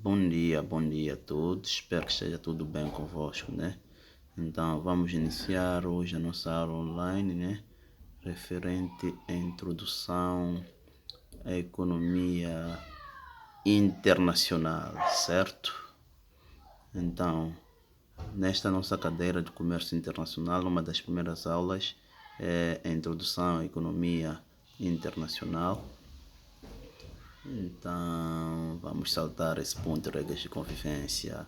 Bom dia a todos. Espero que esteja tudo bem convosco, né? Então, vamos iniciar hoje a nossa aula online, né? Referente à introdução à economia internacional, certo? Então, nesta nossa cadeira de comércio internacional, uma das primeiras aulas é a introdução à economia internacional. Então, vamos saltar esse ponto, regras de convivência,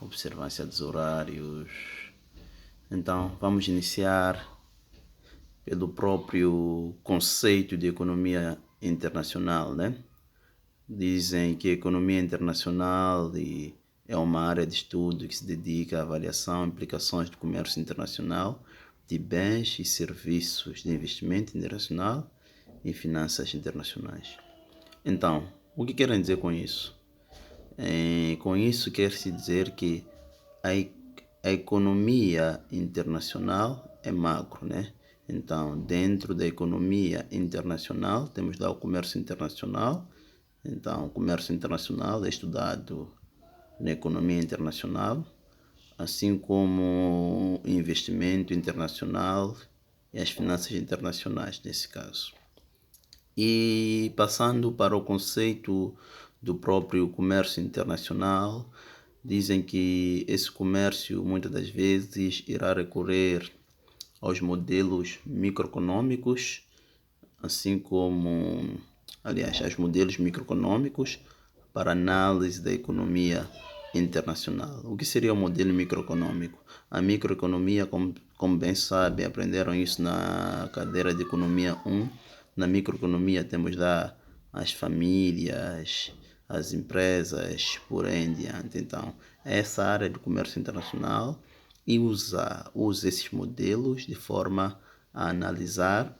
observância dos horários. Então, vamos iniciar pelo próprio conceito de economia internacional, né? Dizem que a economia internacional é uma área de estudo que se dedica à avaliação e implicações do comércio internacional, de bens e serviços, de investimento internacional e finanças internacionais. Então, o que querem dizer com isso? Com isso quer-se dizer que a economia internacional é macro, né? Então, dentro da economia internacional, temos lá o comércio internacional. Então, o comércio internacional é estudado na economia internacional, assim como o investimento internacional e as finanças internacionais, nesse caso. E passando para o conceito do próprio comércio internacional, dizem que esse comércio muitas das vezes irá recorrer aos modelos microeconômicos, assim como, aliás, aos modelos microeconômicos para análise da economia internacional. O que seria o modelo microeconômico? A microeconomia, como bem sabem, aprenderam isso na cadeira de economia 1. Na microeconomia temos lá as famílias, as empresas, por aí em diante. Então, essa área de comércio internacional e usa esses modelos de forma a analisar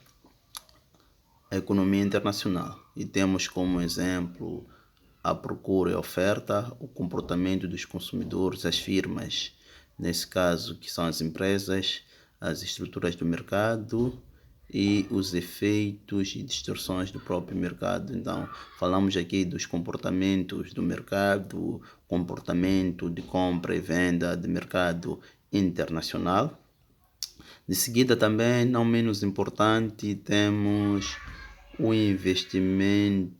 a economia internacional. E temos como exemplo a procura e a oferta, o comportamento dos consumidores, as firmas, nesse caso que são as empresas, as estruturas do mercado e os efeitos e distorções do próprio mercado. Então, falamos aqui dos comportamentos do mercado, comportamento de compra e venda de mercado internacional. De seguida, também, não menos importante, temos o investimento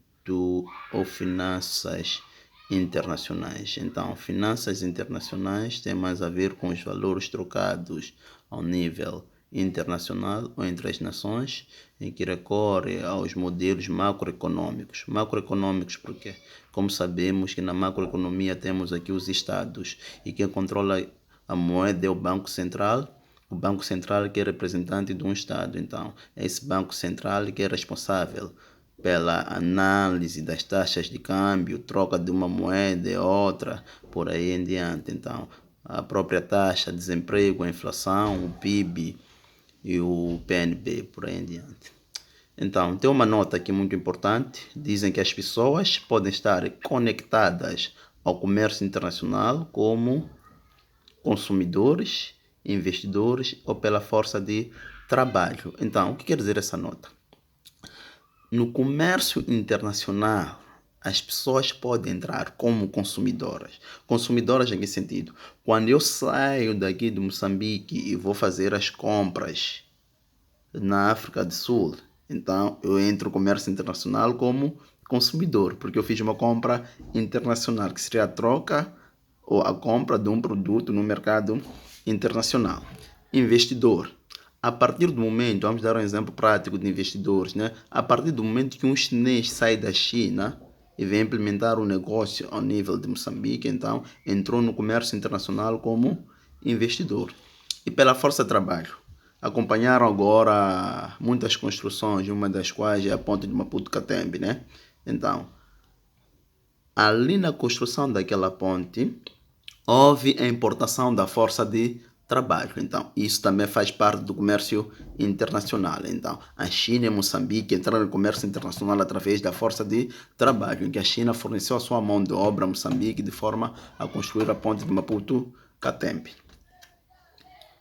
ou finanças internacionais. Então, finanças internacionais têm mais a ver com os valores trocados ao nível internacional ou entre as nações, em que recorre aos modelos macroeconômicos. Macroeconômicos porque, como sabemos, que na macroeconomia temos aqui os estados e quem controla a moeda é o Banco Central. O Banco Central que é representante de um Estado. Então, é esse Banco Central que é responsável pela análise das taxas de câmbio, troca de uma moeda e outra, por aí em diante. Então, a própria taxa de desemprego, a inflação, o PIB e o PNB, por aí em diante. Então, tem uma nota aqui muito importante. Dizem que as pessoas podem estar conectadas ao comércio internacional como consumidores, investidores ou pela força de trabalho. Então, o que quer dizer essa nota? No comércio internacional, as pessoas podem entrar como consumidoras. Consumidoras em que sentido? Quando eu saio daqui de Moçambique e vou fazer as compras na África do Sul, então eu entro no comércio internacional como consumidor, porque eu fiz uma compra internacional, que seria a troca ou a compra de um produto no mercado internacional. Investidor. A partir do momento, vamos dar um exemplo prático de investidores, né? A partir do momento que um chinês sai da China e vem implementar um negócio ao nível de Moçambique, então entrou no comércio internacional como investidor. E pela força de trabalho. Acompanharam agora muitas construções, uma das quais é a ponte de Maputo-Catembe, né? Então, ali na construção daquela ponte, houve a importação da força de trabalho. Então, isso também faz parte do comércio internacional. Então, a China e Moçambique entraram no comércio internacional através da força de trabalho, em que a China forneceu a sua mão de obra a Moçambique de forma a construir a ponte de Maputo-Catembe.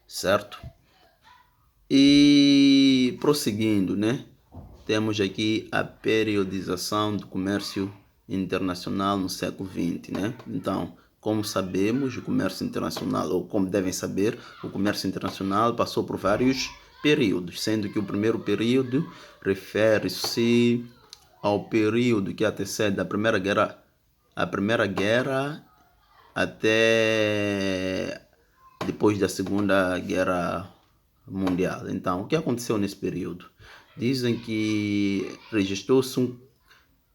Certo? E prosseguindo, né? Temos aqui a periodização do comércio internacional no século XX, né? Então, como sabemos, o comércio internacional, ou como devem saber, o comércio internacional passou por vários períodos, sendo que o primeiro período refere-se ao período que antecede a Primeira Guerra até depois da Segunda Guerra Mundial. Então, o que aconteceu nesse período? Dizem que registrou-se um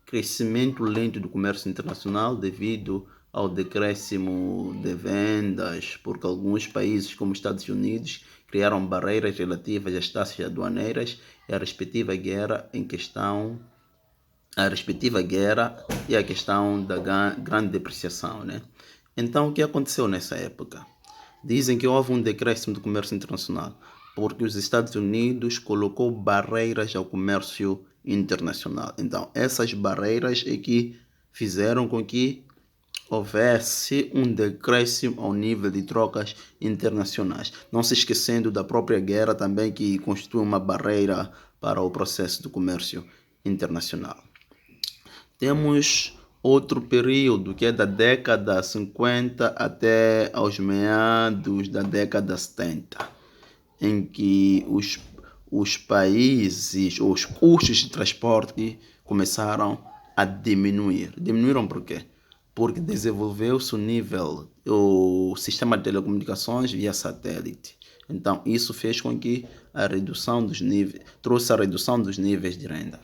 crescimento lento do comércio internacional devido ao decréscimo de vendas, porque alguns países, como os Estados Unidos, criaram barreiras relativas às taxas aduaneiras e a respectiva guerra e a questão da grande depreciação, né? Então, o que aconteceu nessa época? Dizem que houve um decréscimo do comércio internacional, porque os Estados Unidos colocou barreiras ao comércio internacional. Então, essas barreiras é que fizeram com que houvesse um decréscimo ao nível de trocas internacionais. Não se esquecendo da própria guerra também, que constitui uma barreira para o processo do comércio internacional. Temos outro período que é da década 50 até aos meados da década 70, em que os países, os custos de transporte começaram a diminuir. Diminuíram por quê? Porque desenvolveu-se o sistema de telecomunicações via satélite. Então, isso fez com que trouxe a redução dos níveis de renda.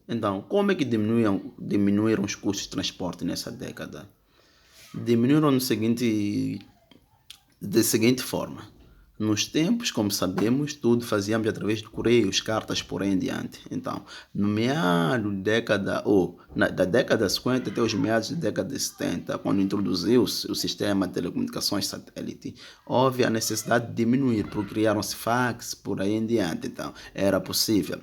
Então, como é que diminuíram os custos de transporte nessa década? Diminuíram da seguinte forma. Nos tempos, como sabemos, tudo fazíamos através de correios, cartas, por aí em diante. Então, no meado da década 50 até os meados da década de 70, quando introduziu-se o sistema de telecomunicações satélite, houve a necessidade de diminuir, porque criaram-se fax, por aí em diante. Então, era possível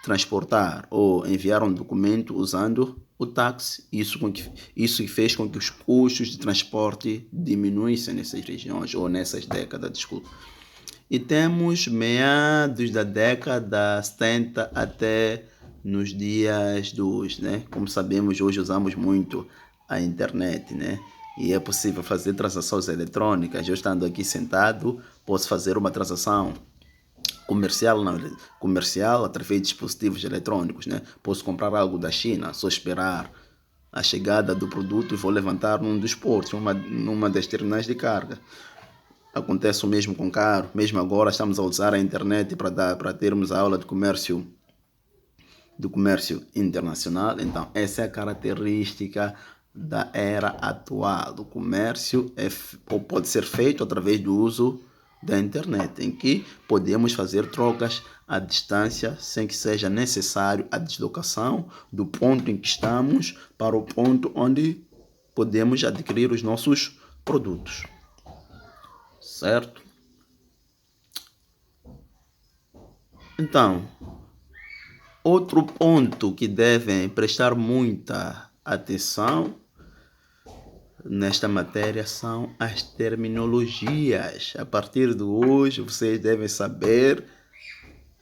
transportar ou enviar um documento usando o táxi. Isso fez com que os custos de transporte diminuíssem nessas regiões, ou nessas décadas, desculpa. E temos meados da década 70 até nos dias de hoje, né? Como sabemos, hoje usamos muito a internet, né? E é possível fazer transações eletrônicas. Eu estando aqui sentado, posso fazer uma transação comercial através de dispositivos eletrônicos, né? Posso comprar algo da China, só esperar a chegada do produto e vou levantar num dos portos, numa das terminais de carga. Acontece o mesmo com carro. Mesmo agora estamos a usar a internet para termos a aula de comércio internacional. Então, essa é a característica da era atual. O comércio pode ser feito através do uso da internet, em que podemos fazer trocas à distância sem que seja necessário a deslocação do ponto em que estamos para o ponto onde podemos adquirir os nossos produtos. Certo? Então, outro ponto que devem prestar muita atenção nesta matéria são as terminologias. A partir de hoje, vocês devem saber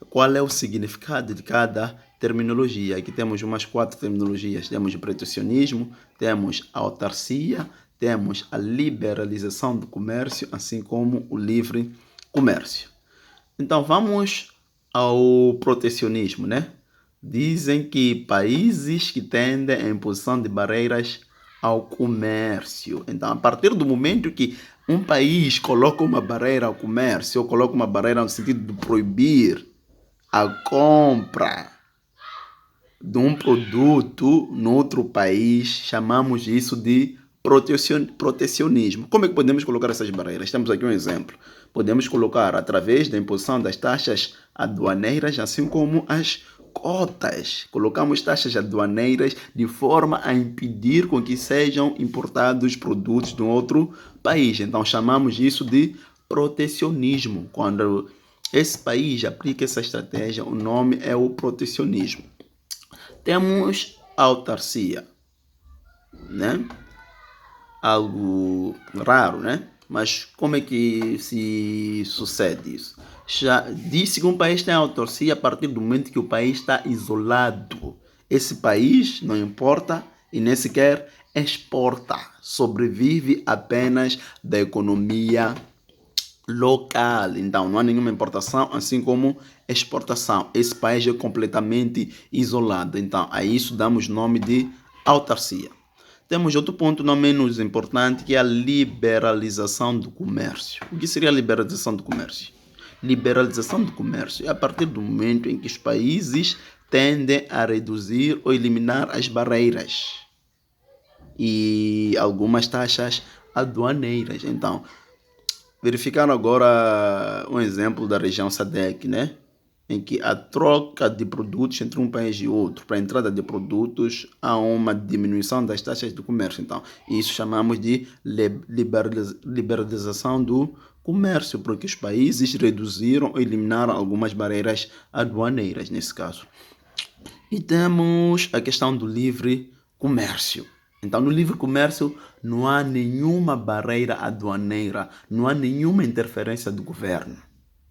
qual é o significado de cada terminologia. Aqui temos umas 4 terminologias. Temos o protecionismo, temos a autarcia, temos a liberalização do comércio, assim como o livre comércio. Então, vamos ao protecionismo, né? Dizem que países que tendem à imposição de barreiras ao comércio. Então, a partir do momento que um país coloca uma barreira ao comércio, ou coloca uma barreira no sentido de proibir a compra de um produto no outro país, chamamos isso de protecionismo. Como é que podemos colocar essas barreiras? Temos aqui um exemplo. Podemos colocar através da imposição das taxas aduaneiras, assim como as cotas. Colocamos taxas aduaneiras de forma a impedir com que sejam importados produtos de um outro país. Então, chamamos isso de protecionismo. Quando esse país aplica essa estratégia, o nome é o protecionismo. Temos a autarcia, né? Algo raro, né? Mas como é que se sucede isso? Já disse que um país tem autarcia a partir do momento que o país está isolado. esse país não importa e nem sequer exporta, sobrevive apenas da economia local. Então, não há nenhuma importação, assim como exportação. Esse país é completamente isolado. Então, a isso damos nome de autarcia. Temos outro ponto não menos importante, que é a liberalização do comércio. O que seria a liberalização do comércio? Liberalização do comércio é a partir do momento em que os países tendem a reduzir ou eliminar as barreiras e algumas taxas aduaneiras. Então, verificar agora um exemplo da região SADC, né? Em que a troca de produtos entre um país e outro, para a entrada de produtos, há uma diminuição das taxas de comércio. Então, isso chamamos de liberalização do comércio, porque os países reduziram ou eliminaram algumas barreiras aduaneiras, nesse caso. E temos a questão do livre comércio. Então, no livre comércio não há nenhuma barreira aduaneira, não há nenhuma interferência do governo.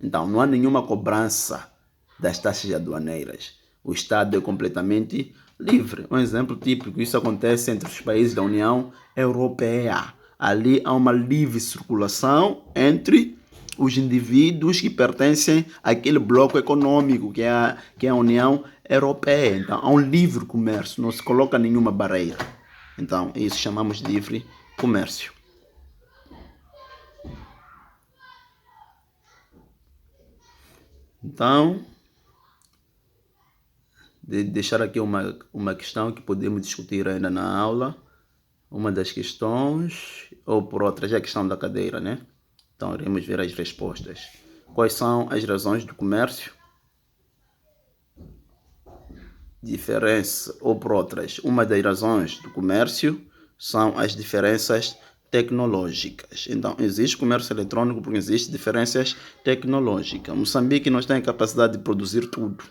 Então, não há nenhuma cobrança das taxas aduaneiras. O Estado é completamente livre. Um exemplo típico, isso acontece entre os países da União Europeia. Ali há uma livre circulação entre os indivíduos que pertencem àquele bloco econômico que é a União Europeia. Então, há um livre comércio, não se coloca nenhuma barreira. Então, isso chamamos de livre comércio. Então, deixar aqui uma questão que podemos discutir ainda na aula. Uma das questões, ou por outra, já a questão da cadeira, né? Então, iremos ver as respostas. Quais são as razões do comércio? Diferença, ou por outras, uma das razões do comércio são as diferenças tecnológicas. Então, existe comércio eletrônico porque existem diferenças tecnológicas. Moçambique não tem capacidade de produzir tudo.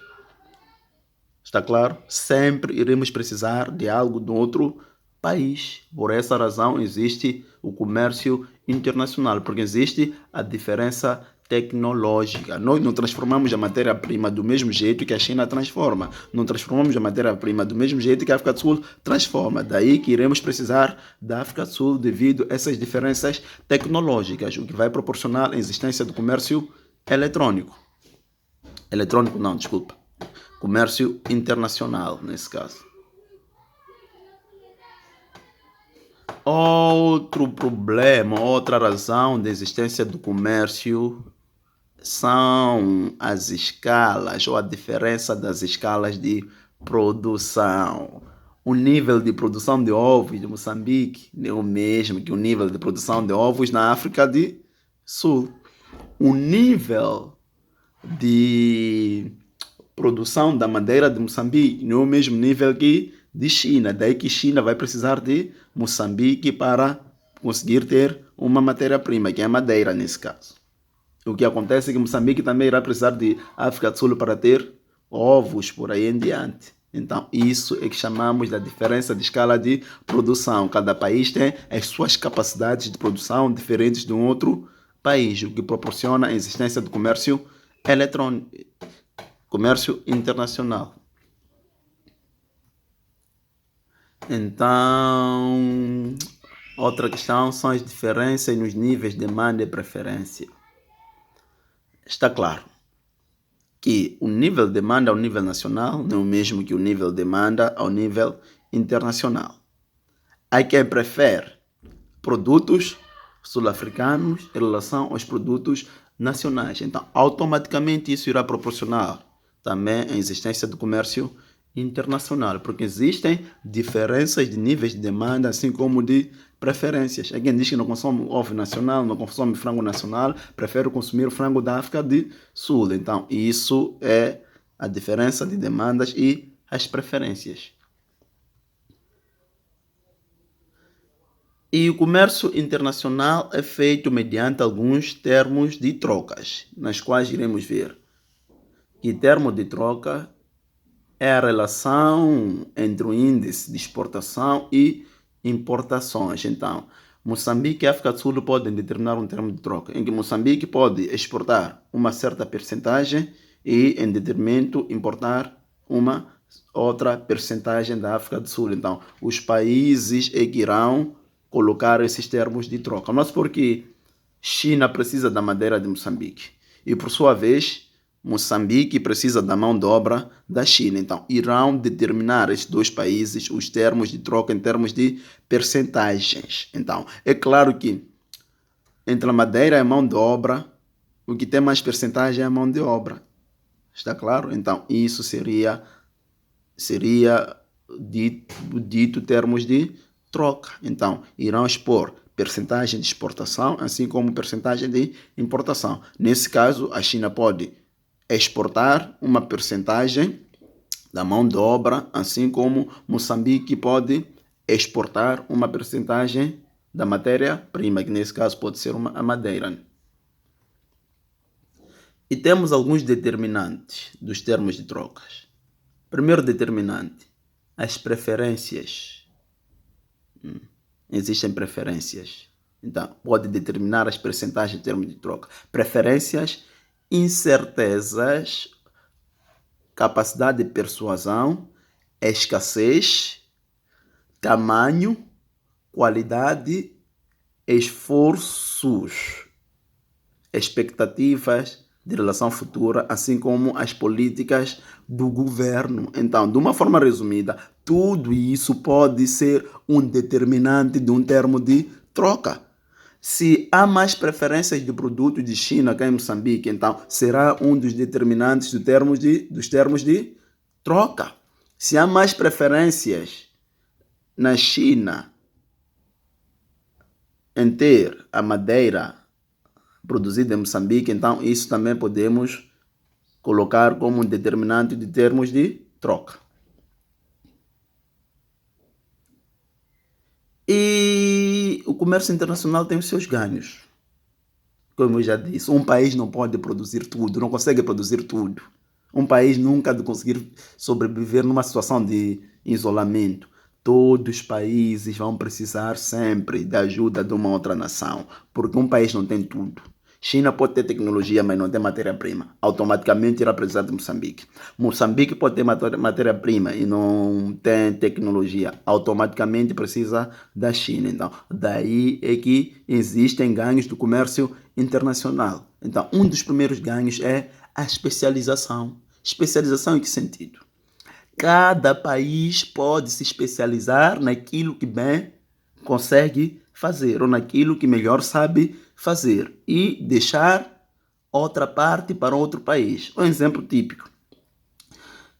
Está claro? Sempre iremos precisar de algo de outro país. Por essa razão existe o comércio internacional, porque existe a diferença tecnológica. Nós não transformamos a matéria-prima do mesmo jeito que a China transforma. Não transformamos a matéria-prima do mesmo jeito que a África do Sul transforma. Daí que iremos precisar da África do Sul devido a essas diferenças tecnológicas, o que vai proporcionar a existência do comércio eletrônico. Eletrônico não, desculpa. Comércio internacional, nesse caso. Outro problema, outra razão da existência do comércio são as escalas ou a diferença das escalas de produção. O nível de produção de ovos de Moçambique não é o mesmo que o nível de produção de ovos na África do Sul. O nível de produção da madeira de Moçambique não é o mesmo nível que de China. Daí que China vai precisar de Moçambique para conseguir ter uma matéria-prima, que é a madeira nesse caso. O que acontece é que Moçambique também irá precisar de África do Sul para ter ovos por aí em diante. Então, isso é que chamamos da diferença de escala de produção. Cada país tem as suas capacidades de produção diferentes de um outro país, o que proporciona a existência do comércio eletrônico, comércio internacional. Então, outra questão são as diferenças nos níveis de demanda e preferência. Está claro que o nível de demanda ao nível nacional não é o mesmo que o nível de demanda ao nível internacional. Há quem prefere produtos sul-africanos em relação aos produtos nacionais. Então, automaticamente isso irá proporcionar também a existência do comércio internacional, porque existem diferenças de níveis de demanda, assim como de preferências. Alguém diz que não consome ovo nacional, não consome frango nacional, prefere consumir frango da África do Sul. Então, isso é a diferença de demandas e as preferências. E o comércio internacional é feito mediante alguns termos de trocas, nas quais iremos ver. E termo de troca é a relação entre o índice de exportação e importações. Então, Moçambique e África do Sul podem determinar um termo de troca, em que Moçambique pode exportar uma certa percentagem e, em detrimento, importar uma outra percentagem da África do Sul. Então, os países é que irão colocar esses termos de troca. Mas porque China precisa da madeira de Moçambique e, por sua vez, Moçambique precisa da mão de obra da China. Então, irão determinar esses dois países os termos de troca em termos de percentagens. Então, é claro que entre a madeira e a mão de obra, o que tem mais percentagem é a mão de obra. Está claro? Então, isso seria dito termos de troca. Então, irão expor percentagem de exportação, assim como percentagem de importação. Nesse caso, a China pode exportar uma percentagem da mão de obra, assim como Moçambique pode exportar uma percentagem da matéria-prima, que nesse caso pode ser a madeira. E temos alguns determinantes dos termos de trocas. Primeiro determinante, as preferências. Existem preferências. Então, pode determinar as percentagens de termos de troca. Preferências, incertezas, capacidade de persuasão, escassez, tamanho, qualidade, esforços, expectativas de relação futura, assim como as políticas do governo. Então, de uma forma resumida, tudo isso pode ser um determinante de um termo de troca. Se há mais preferências de produtos de China cá em Moçambique, então será um dos determinantes dos termos de troca. Se há mais preferências na China em ter a madeira produzida em Moçambique, então isso também podemos colocar como um determinante de termos de troca. E o comércio internacional tem os seus ganhos. Como eu já disse, um país não pode produzir tudo, não consegue produzir tudo. Um país nunca há de conseguir sobreviver numa situação de isolamento. Todos os países vão precisar sempre da ajuda de uma outra nação, porque um país não tem tudo. China pode ter tecnologia, mas não tem matéria-prima. Automaticamente irá precisar de Moçambique. Moçambique pode ter matéria-prima e não tem tecnologia. Automaticamente precisa da China. Então, daí é que existem ganhos do comércio internacional. Então, um dos primeiros ganhos é a especialização. Especialização em que sentido? Cada país pode se especializar naquilo que bem consegue fazer ou naquilo que melhor sabe fazer e deixar outra parte para outro país. Um exemplo típico.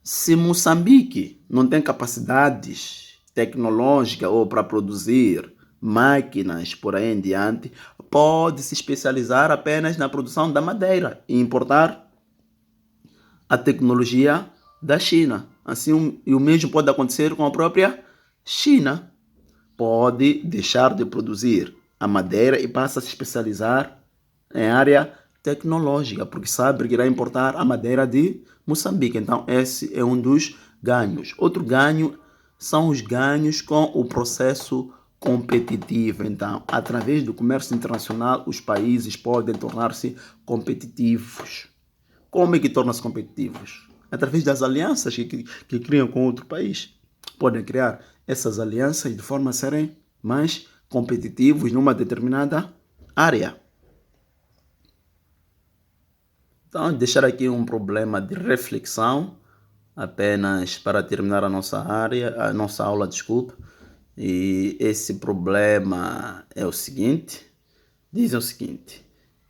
Se Moçambique não tem capacidades tecnológicas ou para produzir máquinas por aí em diante, pode se especializar apenas na produção da madeira e importar a tecnologia da China. Assim, e o mesmo pode acontecer com a própria China. Pode deixar de produzir a madeira e passa a se especializar em área tecnológica, porque sabe que irá importar a madeira de Moçambique. Então, esse é um dos ganhos. Outro ganho são os ganhos com o processo competitivo. Então, através do comércio internacional, os países podem tornar-se competitivos. Como é que tornam-se competitivos? Através das alianças que criam com outro país. Podem criar essas alianças de forma a serem mais competitivos numa determinada área. Então, deixar aqui um problema de reflexão, apenas para terminar a nossa aula, desculpa. E esse problema é o seguinte, diz o seguinte: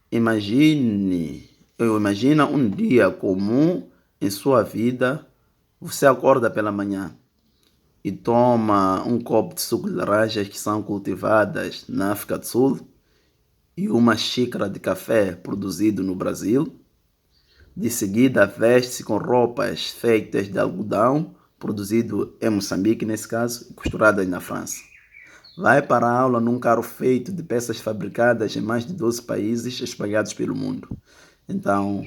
imagina um dia comum em sua vida. Você acorda pela manhã e toma um copo de suco de laranjas que são cultivadas na África do Sul e uma xícara de café produzido no Brasil. De seguida, veste-se com roupas feitas de algodão, produzido em Moçambique, nesse caso, costuradas na França. Vai para a aula num carro feito de peças fabricadas em mais de 12 países espalhados pelo mundo. Então,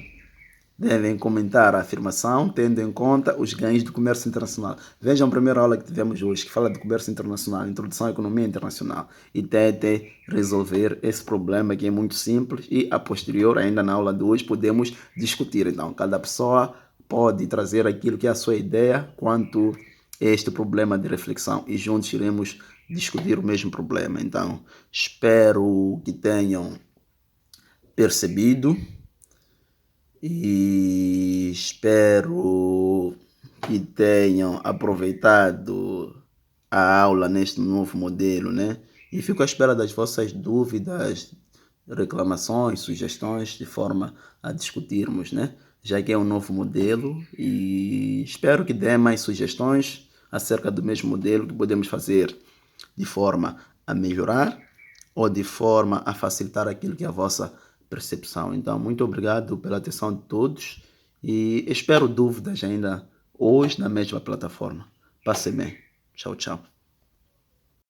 devem comentar a afirmação, tendo em conta os ganhos do comércio internacional. Vejam a primeira aula que tivemos hoje, que fala de comércio internacional, introdução à economia internacional. E tente resolver esse problema que é muito simples e, a posterior, ainda na aula de hoje, podemos discutir. Então, cada pessoa pode trazer aquilo que é a sua ideia quanto a este problema de reflexão e juntos iremos discutir o mesmo problema. Então, espero que tenham percebido e espero que tenham aproveitado a aula neste novo modelo, né? E fico à espera das vossas dúvidas, reclamações, sugestões, de forma a discutirmos, né? Já que é um novo modelo e espero que dê mais sugestões acerca do mesmo modelo que podemos fazer de forma a melhorar ou de forma a facilitar aquilo que é a vossa percepção. Então, muito obrigado pela atenção de todos e espero dúvidas ainda hoje na mesma plataforma. Passe bem. Tchau, tchau.